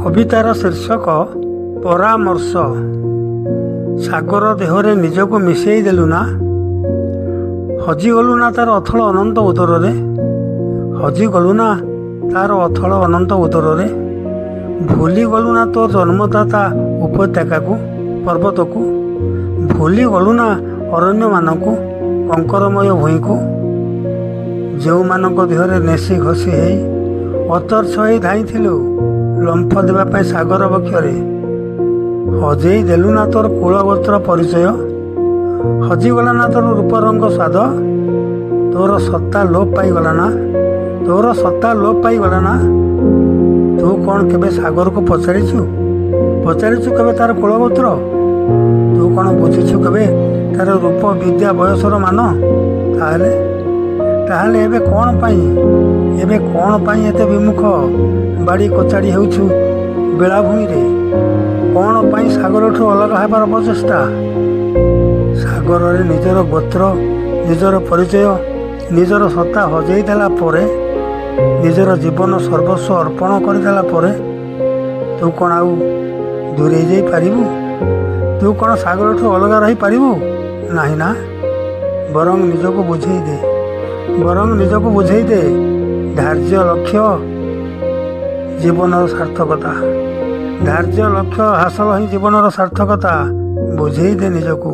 କବିତାର ଶୀର୍ଷକ ପରାମର୍ଶ। ସାଗର ଦେହରେ ନିଜକୁ ମିଶେଇ ଦେଲୁ ନା, ହଜିଗଲୁ ନା ତାର ଅଥଳ ଅନନ୍ତ ଉଦରରେ, ହଜିଗଲୁ ନା ତାର ଅଥଳ ଅନନ୍ତ ଉଦରରେ, ଭୁଲିଗଲୁ ନା ତୋ ଜନ୍ମଦାତା ଉପତ୍ୟକାକୁ ପର୍ବତକୁ, ଭୁଲିଗଲୁ ନା ଅରଣ୍ୟମାନଙ୍କୁ କଙ୍କରମୟ ଭୂଇଁକୁ, ଯେଉଁମାନଙ୍କ ଦେହରେ ନେସି ଘଷି ହେଇ ଅତର୍ଚ୍ଛ ହେଇ ଧାଇଁଥିଲୁ ଲମ୍ଫ ଦେବା ପାଇଁ ସାଗର ବକ୍ଷରେ, ହଜେଇ ଦେଲୁ ନା ତୋର କୁଳଗୋତ୍ର ପରିଚୟ, ହଜିଗଲା ନା ତୋର ରୂପରଙ୍ଗ ସ୍ୱାଦ, ତୋର ସତ୍ତା ଲୋପ ପାଇଗଲା ନା, ତୋର ସତ୍ତା ଲୋପ ପାଇଗଲା ନା। ତୁ କ'ଣ କେବେ ସାଗରକୁ ପଚାରିଛୁ କେବେ ତାର କୁଳଗୋତ୍ର? ତୁ କ'ଣ ବୁଝିଛୁ କେବେ ତାର ରୂପ ବିଦ୍ୟା ବୟସର ମାନ? ତାହେଲେ ଏବେ କ'ଣ ପାଇଁ ଏତେ ବିମୁଖ ବାଡ଼ି କଚାଡ଼ି ହେଉଛୁ ବେଳାଭୂମିରେ? କ'ଣ ପାଇଁ ସାଗରଠୁ ଅଲଗା ହେବାର ପ୍ରଚେଷ୍ଟା? ସାଗରରେ ନିଜର ଗୋତ୍ର, ନିଜର ପରିଚୟ, ନିଜର ସତ୍ତା ହଜେଇ ଦେଲା ପରେ, ନିଜର ଜୀବନ ସର୍ବସ୍ୱ ଅର୍ପଣ କରିଦେଲା ପରେ ତୁ କ'ଣ ଆଉ ଦୂରେଇ ଯାଇପାରିବୁ? ତୁ କ'ଣ ସାଗରଠୁ ଅଲଗା ରହିପାରିବୁ? ନାହିଁ ନା। ବରଂ ନିଜକୁ ବୁଝେଇ ଦେ ଧାର୍ଯ୍ୟ ଲକ୍ଷ୍ୟ ଜୀବନର ସାର୍ଥକତା। ଧାର୍ଯ୍ୟ ଲକ୍ଷ୍ୟ ହାସଲ ହିଁ ଜୀବନର ସାର୍ଥକତା। ବୁଝେଇ ଦେ ନିଜକୁ।